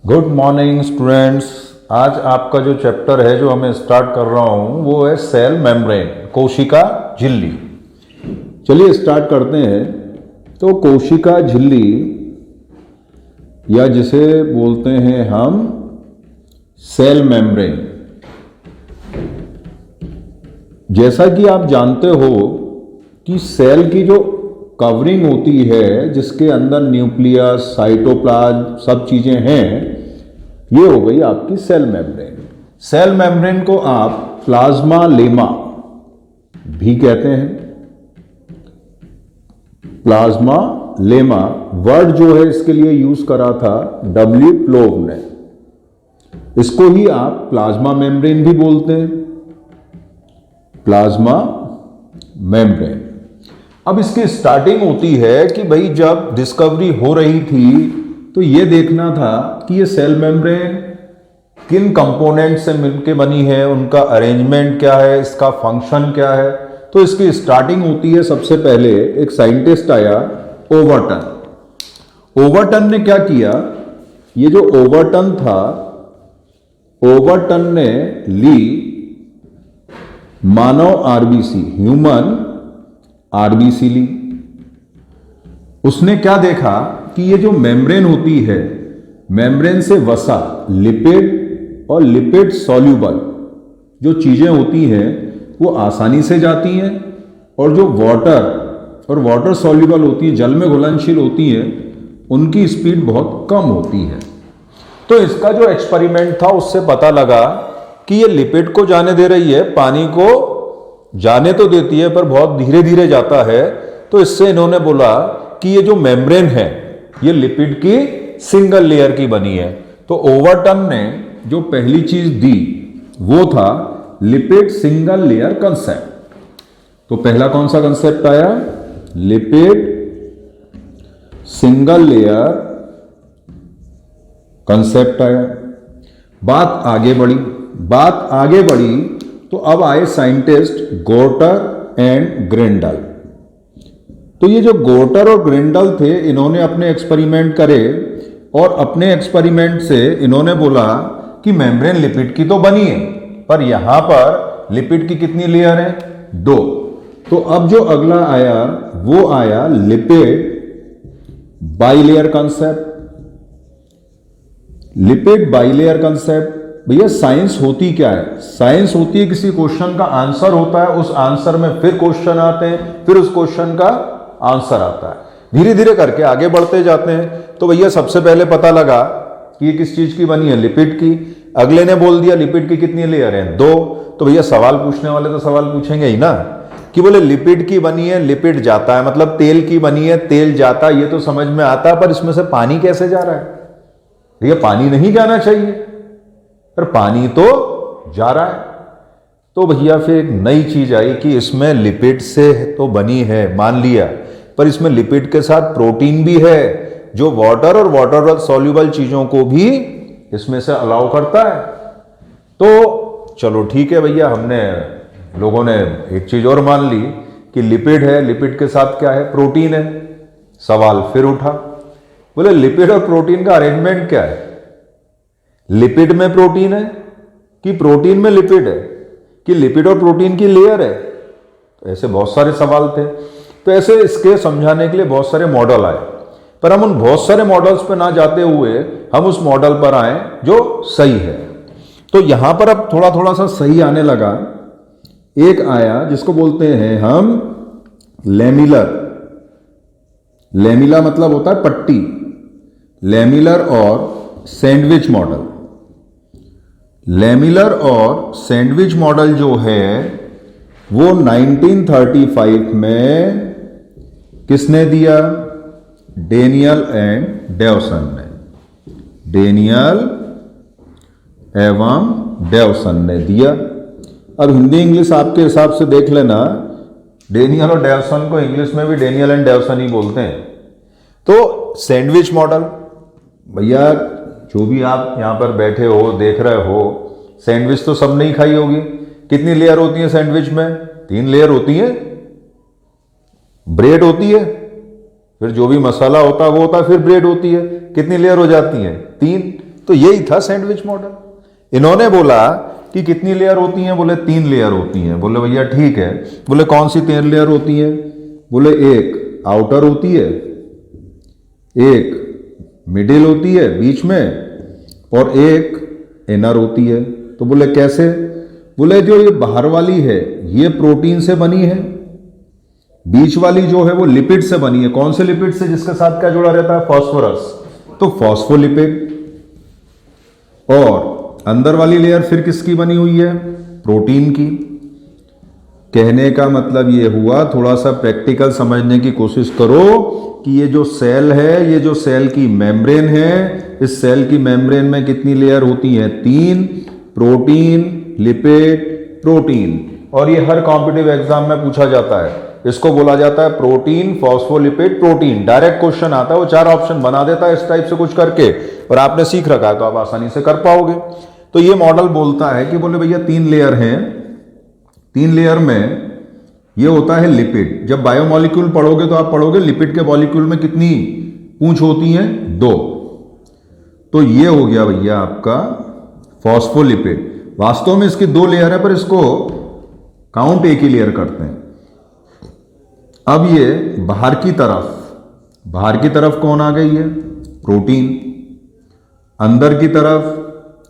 Good morning students. आज आपका जो चैप्टर है जो हमें स्टार्ट कर रहा हूँ वो है सेल मेम्ब्रेन, कोशिका झिल्ली। चलिए स्टार्ट करते हैं। तो कोशिका झिल्ली या जिसे बोलते हैं हम सेल मेम्ब्रेन, जैसा कि आप जानते हो कि सेल की जो कवरिंग होती है जिसके अंदर न्यूक्लियस, साइटोप्लाज्म सब चीजें हैं, ये हो गई आपकी सेल मेम्ब्रेन। सेल मेम्ब्रेन को आप प्लाज्मा लेमा भी कहते हैं। प्लाज्मा लेमा वर्ड जो है इसके लिए यूज करा था डब्ल्यू प्लोव ने। इसको ही आप प्लाज्मा मेम्ब्रेन भी बोलते हैं, प्लाज्मा मेम्ब्रेन। अब इसकी स्टार्टिंग होती है कि भाई जब डिस्कवरी हो रही थी तो ये देखना था कि ये सेल मेम्ब्रेन किन कंपोनेंट से मिलकर बनी है, उनका अरेंजमेंट क्या है, इसका फंक्शन क्या है। तो इसकी स्टार्टिंग होती है, सबसे पहले एक साइंटिस्ट आया ओवरटन। ओवरटन ने क्या किया, ये जो ओवरटन था, ओवरटन ने ली मानव आरबीसी, ह्यूमन आरबीसी ली। उसने क्या देखा कि ये जो मेम्ब्रेन होती है, मेम्ब्रेन से वसा लिपिड और लिपिड सॉल्यूबल जो चीजें होती हैं वो आसानी से जाती हैं, और जो वाटर और वाटर सॉल्यूबल होती है, जल में घुलनशील होती हैं, उनकी स्पीड बहुत कम होती है। तो इसका जो एक्सपेरिमेंट था उससे पता लगा कि ये लिपिड को जाने दे रही है, पानी को जाने तो देती है पर बहुत धीरे धीरे जाता है। तो इससे इन्होंने बोला कि ये जो मेम्ब्रेन है ये लिपिड की सिंगल लेयर की बनी है। तो ओवरटन ने जो पहली चीज दी वो था लिपिड सिंगल लेयर कंसेप्ट। तो पहला कौन सा कंसेप्ट आया, लिपिड सिंगल लेयर कंसेप्ट आया। बात आगे बढ़ी तो अब आए साइंटिस्ट गोर्टर एंड ग्रिंडल। तो ये जो गोर्टर और ग्रिंडल थे, इन्होंने अपने एक्सपेरिमेंट करे और अपने एक्सपेरिमेंट से इन्होंने बोला कि मेम्ब्रेन लिपिड की तो बनी है, पर यहां पर लिपिड की कितनी लेयर है, 2। तो अब जो अगला आया वो आया lipid bilayer concept. Lipid bilayer concept, भैया साइंस होती क्या है, साइंस होती है किसी क्वेश्चन का आंसर होता है, उस आंसर में फिर क्वेश्चन आते हैं, फिर उस क्वेश्चन का आंसर आता है, धीरे धीरे करके आगे बढ़ते जाते हैं। तो भैया सबसे पहले पता लगा कि ये किस चीज की बनी है, लिपिड की। अगले ने बोल दिया लिपिड की कितनी लेयर है, 2। तो भैया सवाल पूछने वाले तो सवाल पूछेंगे ही ना कि बोले लिपिड की बनी है, लिपिड जाता है, मतलब तेल की बनी है, तेल जाता है, ये तो समझ में आता है, पर इसमें से पानी कैसे जा रहा है। भैया पानी नहीं जाना चाहिए, पर पानी तो जा रहा है। तो भैया फिर एक नई चीज आई कि इसमें लिपिड से तो बनी है, मान लिया, पर इसमें लिपिड के साथ प्रोटीन भी है जो वाटर और वाटर सॉल्यूबल चीजों को भी इसमें से अलाउ करता है। तो चलो ठीक है भैया, हमने लोगों ने एक चीज और मान ली कि लिपिड है, लिपिड के साथ क्या है, प्रोटीन है। सवाल फिर उठा, बोले लिपिड और प्रोटीन का अरेंजमेंट क्या है, लिपिड में प्रोटीन है कि प्रोटीन में लिपिड है, कि लिपिड और प्रोटीन की लेयर है। तो ऐसे बहुत सारे सवाल थे। तो ऐसे इसके समझाने के लिए बहुत सारे मॉडल आए, पर हम उन बहुत सारे मॉडल्स पर ना जाते हुए हम उस मॉडल पर आए जो सही है। तो यहां पर अब थोड़ा थोड़ा सा सही आने लगा। एक आया जिसको बोलते हैं हम लेमिलर। लेमिला मतलब होता है पट्टी, लेमिलर और सैंडविच मॉडल। लेमिलर और सैंडविच मॉडल जो है वो 1935 में किसने दिया, डेनियल एंड डेवसन ने, डेनियल एवं डेवसन ने दिया। अब हिंदी इंग्लिश आपके हिसाब से देख लेना, डेनियल और डेवसन को इंग्लिश में भी डेनियल एंड डेवसन ही बोलते हैं। तो सैंडविच मॉडल, भैया जो भी आप यहां पर बैठे हो देख रहे हो, सैंडविच तो सबने ही खाई होगी। कितनी लेयर होती है सैंडविच में, 3 लेयर होती है। ब्रेड होती है, फिर जो भी मसाला होता है वो होता है, फिर ब्रेड होती है, कितनी लेयर हो जाती है, 3। तो यही था सैंडविच मॉडल। इन्होंने बोला कि कितनी लेयर होती हैं, बोले 3 लेयर होती हैं। बोले भैया ठीक है। बोले कौन सी 3 लेयर होती हैं? बोले एक आउटर होती है, एक मिडिल होती है बीच में, और एक इनर होती है। तो बोले कैसे? बोले जो ये बाहर वाली है ये प्रोटीन से बनी है, बीच वाली जो है वो लिपिड से बनी है। कौन से लिपिड से? जिसके साथ क्या जुड़ा रहता है? फास्फोरस, तो फॉस्फोलिपिड। और अंदर वाली लेयर फिर किसकी बनी हुई है? प्रोटीन की। कहने का मतलब ये हुआ, थोड़ा सा प्रैक्टिकल समझने की कोशिश करो कि ये जो सेल है, ये जो सेल की मेम्ब्रेन है, इस सेल की मेम्ब्रेन में कितनी लेयर होती हैं? 3, प्रोटीन, लिपिड, प्रोटीन। और ये हर कॉम्पिटिटिव एग्जाम में पूछा जाता है। इसको बोला जाता है protein, phospholipid, protein. Direct question आता है, वो 4 ऑप्शन बना देता है इस टाइप से कुछ करके, और आपने सीख रखा है तो आप आसानी से कर पाओगे। तो ये मॉडल बोलता है कि बोले भैया 3 लेयर हैं, 3 लेयर में ये होता है लिपिड। जब बायोमॉलिक्यूल पढ़ोगे तो आप पढ़ोगे लिपिड के मॉलिक्यूल में कितनी पूंछ होती हैं? 2। तो ये हो गया भैया आपका फॉस्फोलिपिड। वास्तव में इसकी 2 लेयर है, पर इसको काउंट एक ही लेयर करते हैं। अब ये बाहर की तरफ कौन आ गई है? प्रोटीन। अंदर की तरफ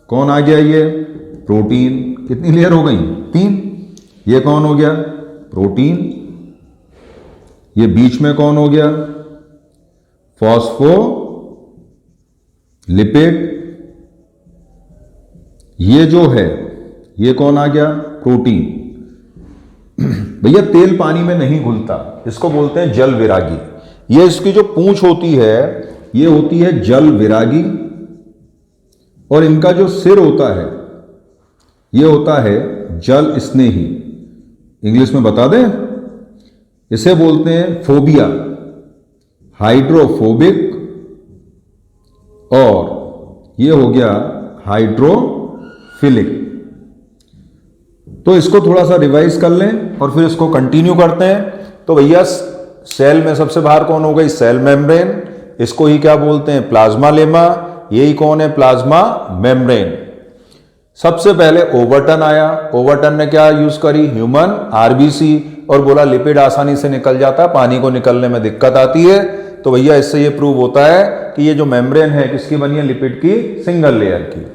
कौन आ गया? ये प्रोटीन। कितनी लेयर हो गई? 3। ये कौन हो गया? प्रोटीन। ये बीच में कौन हो गया? फॉस्फोलिपिड। ये जो है ये कौन आ गया? प्रोटीन। भैया तेल पानी में नहीं घुलता, इसको बोलते हैं जल विरागी। ये इसकी जो पूंछ होती है ये होती है जल विरागी, और इनका जो सिर होता है ये होता है जल स्नेही। इंग्लिश में बता दें, इसे बोलते हैं फोबिया, हाइड्रोफोबिक, और ये हो गया हाइड्रोफिलिक। तो इसको थोड़ा सा रिवाइज कर लें और फिर इसको कंटिन्यू करते हैं। तो भैया सेल में सबसे बाहर कौन हो गई? Cell membrane. इसको ही क्या बोलते हैं? Plasmalemma. यही कौन है? Plasma membrane. सबसे पहले ओवरटन आया। ओवरटन ने क्या यूज करी? ह्यूमन आरबीसी, और बोला लिपिड आसानी से निकल जाता है, पानी को निकलने में दिक्कत आती है। तो भैया इससे ये प्रूव होता है कि ये जो मेम्ब्रेन है किसकी बनी है? लिपिड की सिंगल लेयर की।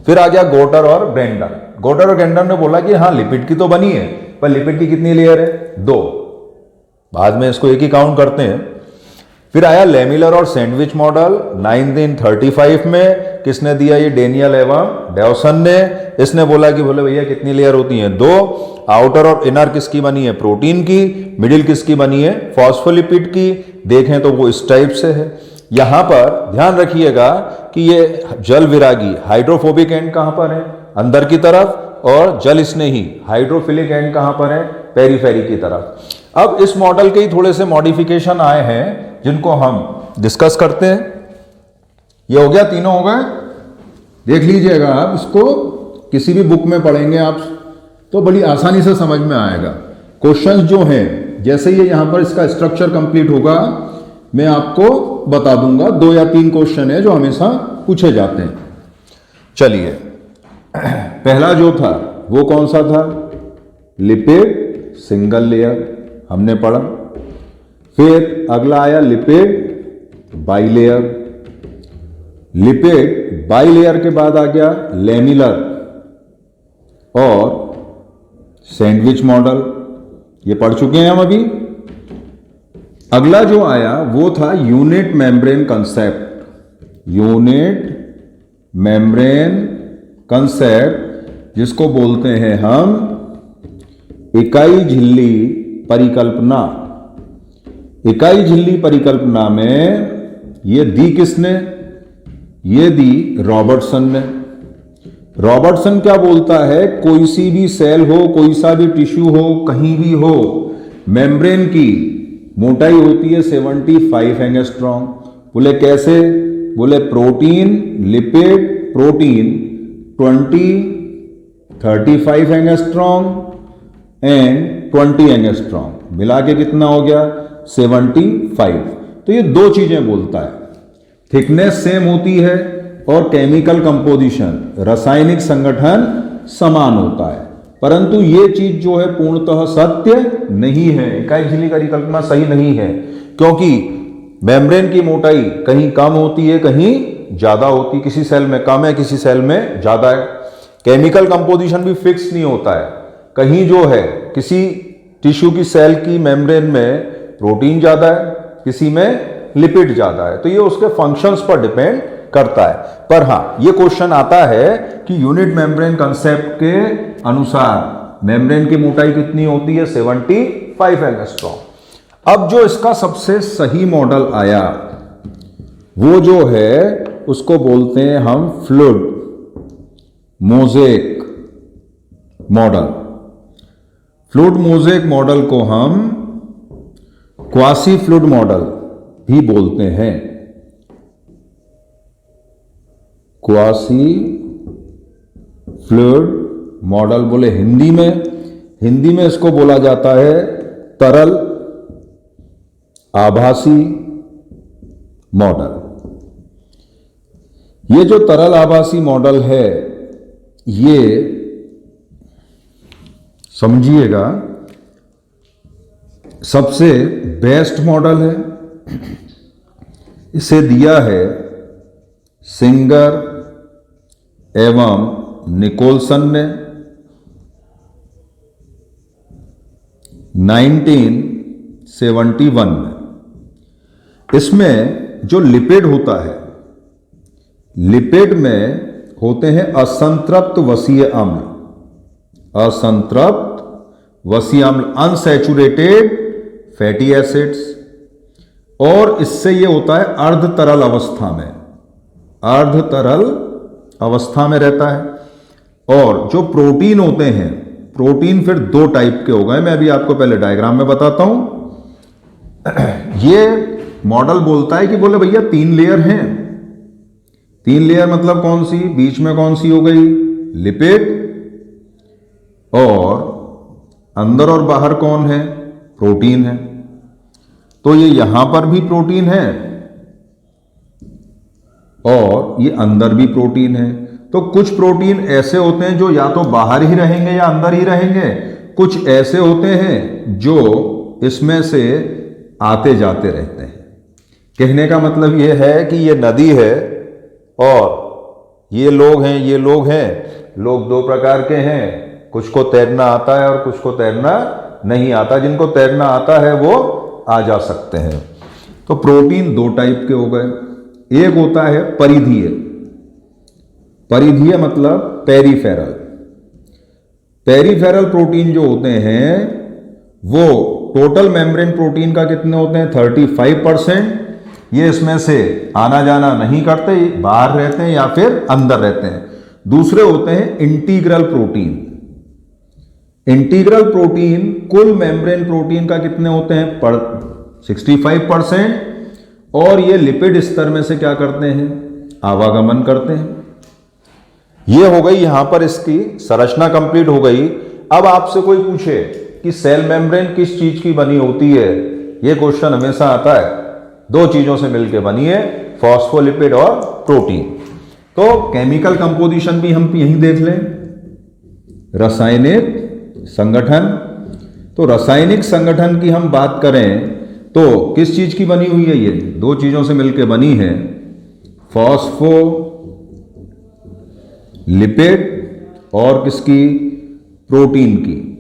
फिर आ गया गोटर और ग्रेंडर। गोटर और ग्रेंडर ने बोला कि हाँ लिपिड की तो बनी है, पर लिपिड की कितनी लेयर है? 2। बाद में इसको एक ही काउंट करते हैं। फिर आया लेमिलर और सैंडविच मॉडल 1935 में। किसने दिया? ये डेनियल एवं डेवसन ने। इसने बोला कि बोले भैया कितनी लेयर होती हैं? 2। आउटर और इनर किसकी बनी है? प्रोटीन की। मिडिल किसकी बनी है? फॉस्फोलिपिड की। देखें तो वो इस टाइप से है। यहां पर ध्यान रखिएगा कि ये जल विरागी हाइड्रोफोबिक एंड कहां पर है? अंदर की तरफ, और जल स्नेही हाइड्रोफिलिक एंड कहां पर है? पेरीफेरी की तरफ। अब इस मॉडल के ही थोड़े से मॉडिफिकेशन आए हैं जिनको हम डिस्कस करते हैं। ये हो गया, तीनों हो गए। देख लीजिएगा आप, इसको किसी भी बुक में पढ़ेंगे आप तो बड़ी आसानी से समझ में आएगा। क्वेश्चंस जो हैं, जैसे ये यहां पर इसका स्ट्रक्चर कंप्लीट होगा मैं आपको बता दूंगा। 2 या 3 क्वेश्चन है जो हमेशा पूछे जाते हैं। चलिए, पहला जो था वो कौन सा था? लिपिड सिंगल लेयर, हमने पढ़ा। फिर अगला आया लिपिड बाइलेयर। लिपिड बाइलेयर के बाद आ गया लेमिलर और सैंडविच मॉडल, ये पढ़ चुके हैं हम अभी। अगला जो आया वो था unit membrane concept. Unit membrane concept, जिसको बोलते हैं हम इकाई झिल्ली परिकल्पना। इकाई झिल्ली परिकल्पना में ये दी किसने? ये दी रॉबर्टसन ने। रॉबर्टसन क्या बोलता है? कोई सी भी सेल हो, कोई सा भी टिश्यू हो, कहीं भी हो, मेम्ब्रेन की मोटाई होती है 75 एंगस्ट्रॉम। बोले कैसे? बोले protein, lipid, protein 35 angstrom and 20 angstrom, मिला के कितना हो गया? 75। तो ये 2 चीजें बोलता है। थिकनेस सेम होती है, और केमिकल कंपोजिशन, रासायनिक संगठन समान होता है, परंतु ये चीज जो है पूर्णतः सत्य नहीं है। इकाई झिल्ली का परिकल्पना सही नहीं है, क्योंकि मेम्ब्रेन की मोटाई कहीं कम होती है, कहीं ज्यादा होती है, किसी सेल में कम है, किसी सेल में ज्यादा है। केमिकल कंपोजिशन भी फिक्स नहीं होता है, कहीं जो है किसी टिश्यू की सेल की मेम्ब्रेन में प्रोटीन ज्यादा है, किसी में लिपिड ज्यादा है, तो ये उसके फंक्शंस पर डिपेंड करता है। पर हां, ये क्वेश्चन आता है कि यूनिट मेम्ब्रेन कंसेप्ट के अनुसार मेम्ब्रेन की मोटाई कितनी होती है, 75 एंगस्ट्रॉम। अब जो इसका सबसे सही मॉडल आया वो जो है उसको बोलते हैं हम fluid mosaic model. Fluid mosaic model को हम क्वासी फ्लूइड मॉडल भी बोलते हैं। क्वासी फ्लूइड मॉडल बोले हिंदी में इसको बोला जाता है तरल आभासी मॉडल। ये जो तरल आभासी मॉडल है, ये समझिएगा सबसे बेस्ट मॉडल है। इसे दिया है सिंगर एवं निकोलसन ने 1971 में। इसमें जो लिपिड होता है, लिपिड में होते हैं असंतृप्त वसीय अम्ल, असंतृप्त वसीय अम्ल, अनसैचुरेटेड फैटी एसिड्स, और इससे ये होता है अर्ध तरल अवस्था में, अर्ध तरल अवस्था में रहता है। और जो प्रोटीन होते हैं, प्रोटीन फिर दो टाइप के हो गए, मैं अभी आपको पहले डायग्राम में बताता हूं। ये मॉडल बोलता है कि बोले भैया 3 लेयर हैं। 3 लेयर मतलब कौन सी, बीच में कौन सी हो गई, लिपिड, और अंदर और बाहर कौन है, प्रोटीन है। तो ये यहां पर भी प्रोटीन है और ये अंदर भी प्रोटीन है। तो कुछ प्रोटीन ऐसे होते हैं जो या तो बाहर ही रहेंगे या अंदर ही रहेंगे, कुछ ऐसे होते हैं जो इसमें से आते जाते रहते हैं। कहने का मतलब ये है कि ये नदी है और ये लोग हैं, ये लोग हैं। लोग 2 प्रकार के हैं, कुछ को तैरना आता है और कुछ को तैरना नहीं आता। जिनको तैरना आता है वो आ जा सकते हैं। तो प्रोटीन 2 टाइप के हो गए। एक होता है परिधीय, परिधीय मतलब पेरीफेरल। पेरीफेरल प्रोटीन जो होते हैं वो टोटल मेम्ब्रेन प्रोटीन का कितने होते हैं, 35%। ये इसमें से आना जाना नहीं करते, बाहर रहते हैं या फिर अंदर रहते हैं। दूसरे होते हैं इंटीग्रल प्रोटीन। इंटीग्रल प्रोटीन कुल मेम्ब्रेन प्रोटीन का कितने होते हैं, 65%। और ये लिपिड स्तर में से क्या करते हैं, आवागमन करते हैं। ये हो गई यहां पर इसकी संरचना कंप्लीट हो गई। अब आपसे कोई पूछे कि सेल मेम्ब्रेन किस चीज की बनी होती है, ये क्वेश्चन हमेशा आता है। 2 चीजों से मिलकर बनी है, फॉस्फोलिपिड और प्रोटीन। तो केमिकल कंपोजिशन भी हम यहीं देख लें, रासायनिक संगठन। तो रासायनिक संगठन की हम बात करें तो किस चीज की बनी हुई है, ये 2 चीजों से मिलकर बनी है, फॉस्फोलिपिड और किसकी, प्रोटीन की।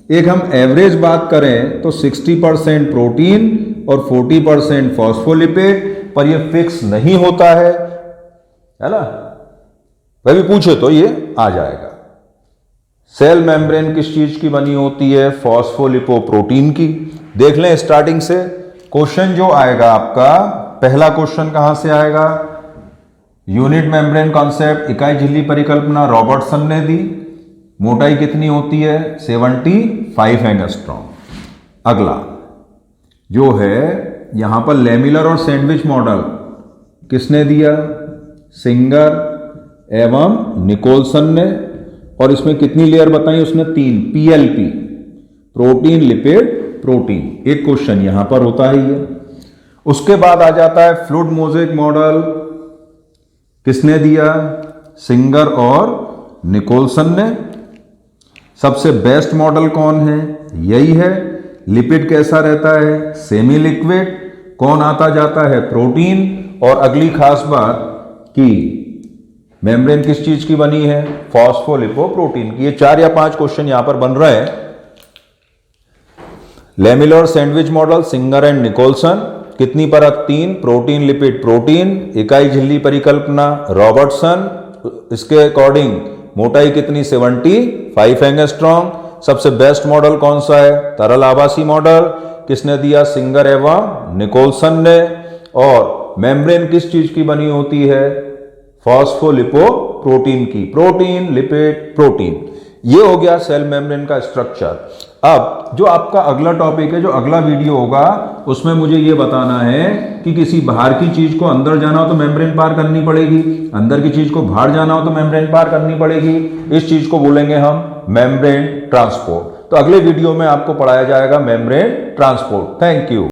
एक हम एवरेज बात करें तो 60% प्रोटीन और 40% फॉस्फोलिपिड, पर ये फिक्स नहीं होता है ना। वह भी पूछे तो ये आ जाएगा। सेल मेम्ब्रेन किस चीज की बनी होती है, फॉस्फोलिपोप्रोटीन की। देख लें स्टार्टिंग से क्वेश्चन जो आएगा आपका, पहला क्वेश्चन कहां से आएगा, यूनिट मेम्ब्रेन कॉन्सेप्ट, इकाई झिल्ली परिकल्पना रॉबर्टसन ने दी। मोटाई कितनी होती है, 75 एंगस्ट्रॉम। अगला जो है यहां पर लेमिलर और सैंडविच मॉडल किसने दिया, सिंगर एवं निकोलसन ने। और इसमें कितनी लेयर बताई उसने, 3, पीएलपी, प्रोटीन लिपिड प्रोटीन। एक क्वेश्चन यहां पर होता है ये। उसके बाद आ जाता है फ्लूइड मोज़ेक मॉडल, किसने दिया? सिंगर और निकोलसन ने। सबसे बेस्ट मॉडल कौन है? यही है। लिपिड कैसा रहता है? Semi liquid. कौन आता जाता है? प्रोटीन। और अगली खास बात कि मेम्ब्रेन किस चीज की बनी है? फॉस्फोलिपोप्रोटीन की। ये 4 या 5 क्वेश्चन यहां पर बन रहे हैं। Lamellar sandwich model, Singer and Nicolson. कितनी परत? 3। Protein lipid protein. इकाई झिल्ली परिकल्पना रॉबर्टसन। इसके अकॉर्डिंग मोटाई कितनी? 75 एंगस्ट्रॉम। सबसे बेस्ट मॉडल कौन सा है? तरल आभासी मॉडल। किसने दिया? सिंगर एवं निकोलसन ने। और मेम्ब्रेन किस चीज की बनी होती है? फॉस्फोलिपोप्रोटीन की। Protein lipid protein. ये हो गया सेल मेम्ब्रेन का स्ट्रक्चर। अब जो आपका अगला टॉपिक है, जो अगला वीडियो होगा, उसमें मुझे ये बताना है कि किसी बाहर की चीज को अंदर जाना हो तो मेम्ब्रेन पार करनी पड़ेगी, अंदर की चीज को बाहर जाना हो तो मेम्ब्रेन पार करनी पड़ेगी। इस चीज को बोलेंगे हम मेम्ब्रेन ट्रांसपोर्ट। तो अगले वीडियो में आपको पढ़ाया जाएगा मेम्ब्रेन ट्रांसपोर्ट। Thank you.